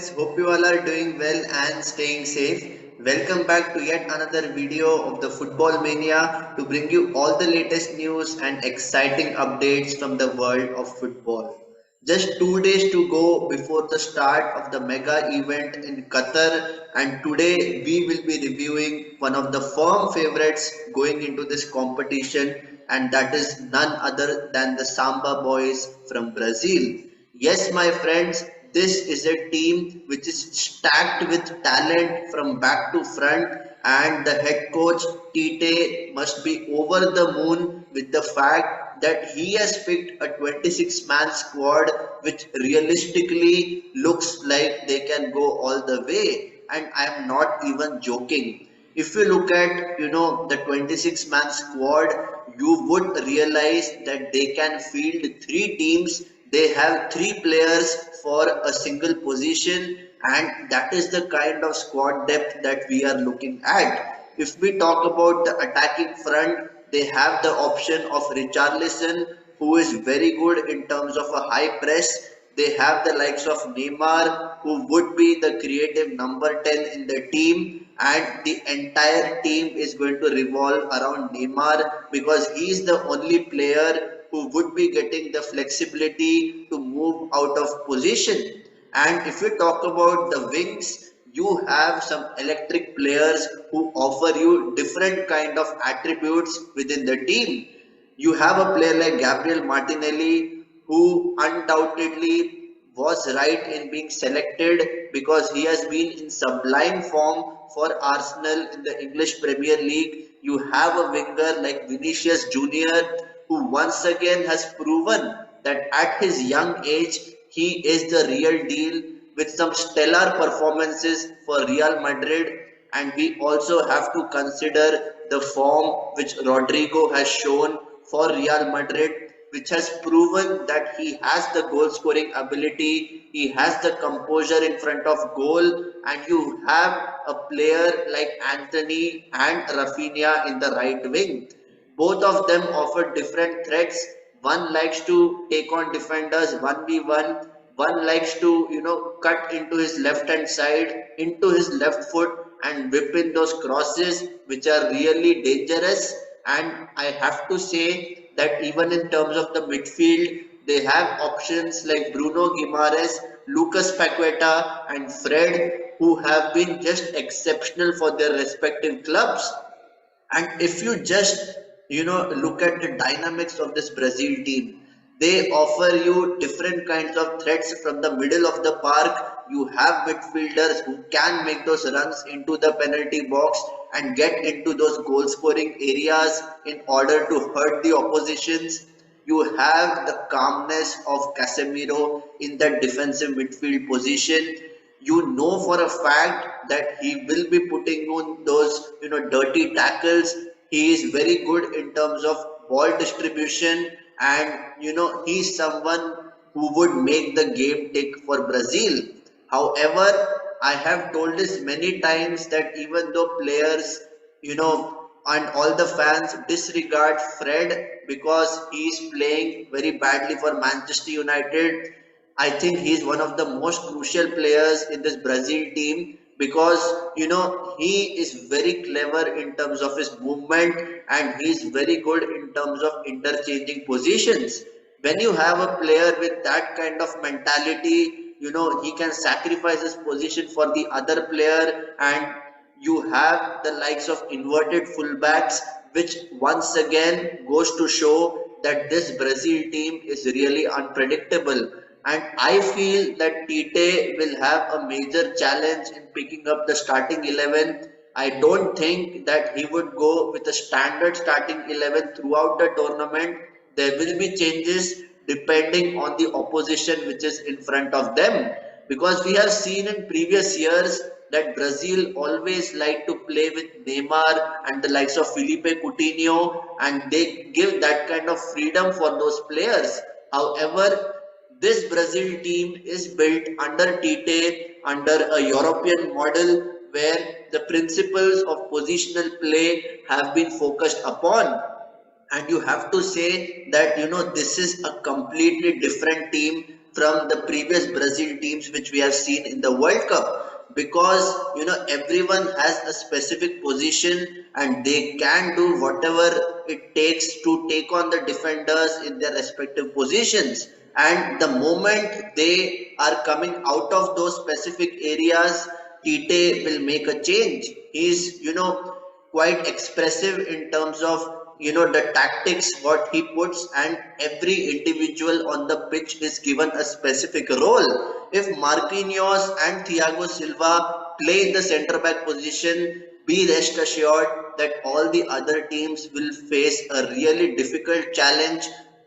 friends, hope you all are doing well and staying safe. Welcome back to yet another video of the Football Mania to bring you all the latest news and exciting updates from the world of football. Just 2 days to go before the start of the mega event in Qatar, and today we will be reviewing one of the firm favorites going into this competition, and that is none other than the Samba Boys from Brazil. Yes, my friends, this is a team which is stacked with talent from back to front, and the head coach Tite must be over the moon with the fact that he has picked a 26-man squad which realistically looks like they can go all the way. And I am not even joking. If you look at the 26-man squad, you would realize that they can field three teams. They have three players for a single position, and that is the kind of squad depth that we are looking at. If we talk about the attacking front, they have the option of Richarlison, who is very good in terms of a high press. They have the likes of Neymar, who would be the creative number 10 in the team, and the entire team is going to revolve around Neymar because he is the only player who would be getting the flexibility to move out of position. And if you talk about the wings, you have some electric players who offer you different kind of attributes within the team. You have a player like Gabriel Martinelli, who undoubtedly was right in being selected because he has been in sublime form for Arsenal in the English Premier League. You have a winger like Vinicius Junior, who once again has proven that at his young age he is the real deal with some stellar performances for Real Madrid. And we also have to consider the form which Rodrigo has shown for Real Madrid, which has proven that he has the goal scoring ability, he has the composure in front of goal, and you have a player like Anthony and Rafinha in the right wing. Both of them offer different threats. One likes to take on defenders 1v1. One likes to, cut into his left hand side, into his left foot, and whip in those crosses, which are really dangerous. And I have to say that even in terms of the midfield, they have options like Bruno Guimaraes, Lucas Paqueta, and Fred, who have been just exceptional for their respective clubs. And if you just look at the dynamics of this Brazil team, they offer you different kinds of threats from the middle of the park. You have midfielders who can make those runs into the penalty box and get into those goal scoring areas in order to hurt the oppositions. You have the calmness of Casemiro in that defensive midfield position. You know for a fact that he will be putting on those dirty tackles. He is very good in terms of ball distribution, and he's someone who would make the game tick for Brazil. However, I have told this many times that even though players, and all the fans disregard Fred because he is playing very badly for Manchester United, I think he's one of the most crucial players in this Brazil team because he is very clever in terms of his movement, and he's very good in terms of interchanging positions. When you have a player with that kind of mentality, he can sacrifice his position for the other player, and you have the likes of inverted fullbacks, which once again goes to show that this Brazil team is really unpredictable. And I feel that Tite will have a major challenge in picking up the starting 11. I don't think that he would go with a standard starting 11 throughout the tournament. There will be changes depending on the opposition which is in front of them. Because we have seen in previous years that Brazil always like to play with Neymar and the likes of Felipe Coutinho, and they give that kind of freedom for those players. However, this Brazil team is built under Tite, under a European model where the principles of positional play have been focused upon. And you have to say that this is a completely different team from the previous Brazil teams which we have seen in the World Cup, because everyone has a specific position and they can do whatever it takes to take on the defenders in their respective positions. And the moment they are coming out of those specific areas, Tite will make a change. He's quite expressive in terms of the tactics what he puts, and every individual on the pitch is given a specific role. If Marquinhos and Thiago Silva play in the centre back position, be rest assured that all the other teams will face a really difficult challenge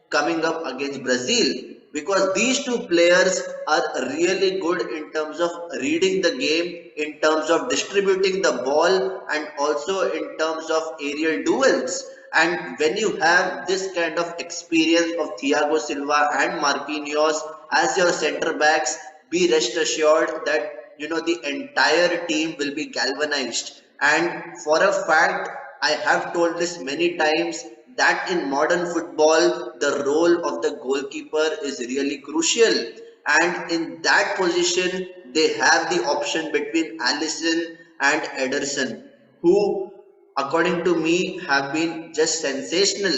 coming up against Brazil, because these two players are really good in terms of reading the game, in terms of distributing the ball, and also in terms of aerial duels. And when you have this kind of experience of Thiago Silva and Marquinhos as your centre backs, be rest assured that the entire team will be galvanized. And for a fact, I have told this many times, that in modern football, the role of the goalkeeper is really crucial. And in that position, they have the option between Alisson and Ederson, who, according to me, have been just sensational,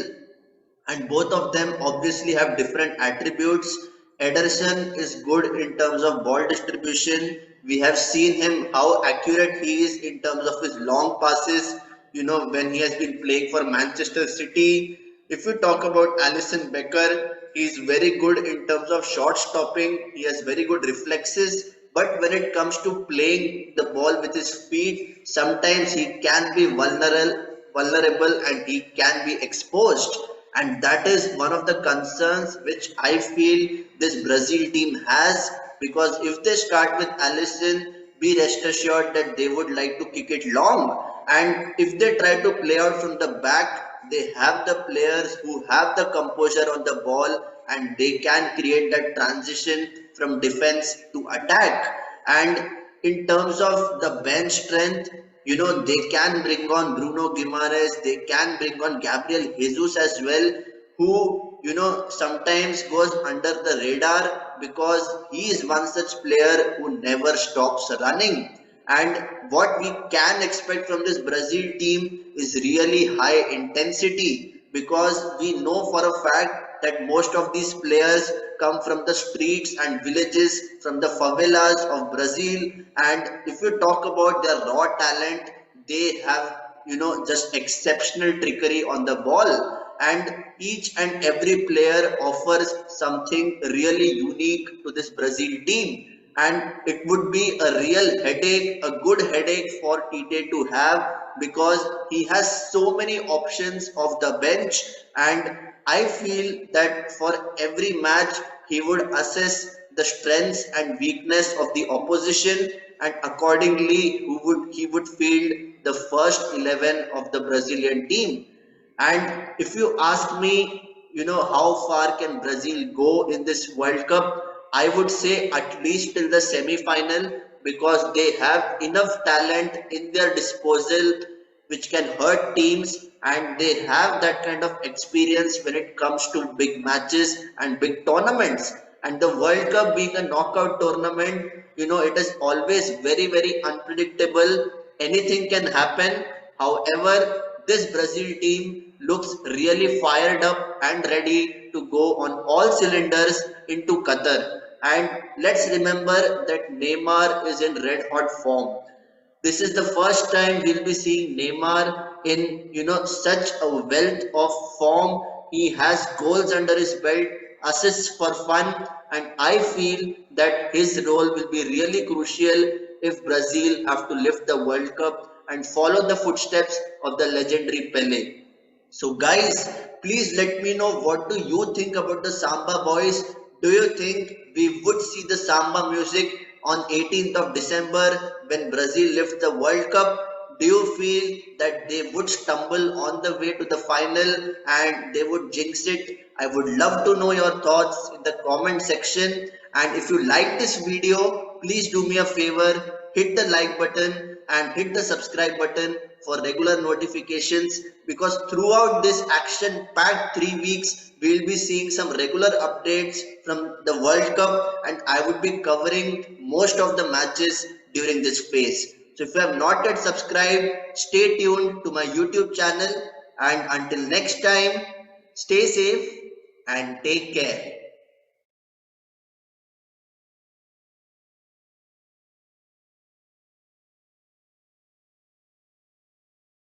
and both of them obviously have different attributes. Ederson is good in terms of ball distribution. We have seen him how accurate he is in terms of his long passes, when he has been playing for Manchester City. If you talk about Alisson Becker, he is very good in terms of shot stopping. He has very good reflexes. But when it comes to playing the ball with his feet, sometimes he can be vulnerable and he can be exposed. And that is one of the concerns which I feel this Brazil team has, because if they start with Alisson, be rest assured that they would like to kick it long. And if they try to play out from the back, they have the players who have the composure on the ball, and they can create that transition from defense to attack. And in terms of the bench strength, they can bring on Bruno Guimaraes, they can bring on Gabriel Jesus as well, who sometimes goes under the radar because he is one such player who never stops running. And what we can expect from this Brazil team is really high intensity, because we know for a fact that most of these players come from the streets and villages, from the favelas of Brazil. And if you talk about their raw talent, they have just exceptional trickery on the ball, and each and every player offers something really unique to this Brazil team. And it would be a real headache, a good headache for Tite to have, because he has so many options of the bench. And I feel that for every match he would assess the strengths and weakness of the opposition, and accordingly he would field the first 11 of the Brazilian team. And if you ask me, how far can Brazil go in this World Cup? I would say at least till the semi-final, because they have enough talent in their disposal which can hurt teams, and they have that kind of experience when it comes to big matches and big tournaments. And the World Cup being a knockout tournament, it is always very, very unpredictable. Anything can happen. However, this Brazil team looks really fired up and ready to go on all cylinders into Qatar. And let's remember that Neymar is in red hot form. This is the first time we'll be seeing Neymar in such a wealth of form. He has goals under his belt, assists for fun, and I feel that his role will be really crucial if Brazil have to lift the World Cup and follow the footsteps of the legendary Pele. So guys, please let me know, what do you think about the Samba Boys? Do you think we would see the Samba music on 18th of December when Brazil lifts the World Cup? Do you feel that they would stumble on the way to the final and they would jinx it? I would love to know your thoughts in the comment section. And if you like this video, please do me a favor, hit the like button, and hit the subscribe button for regular notifications, because throughout this action packed 3 weeks we will be seeing some regular updates from the World Cup, and I would be covering most of the matches during this phase. So if you have not yet subscribed, stay tuned to my YouTube channel, and until next time, stay safe and take care.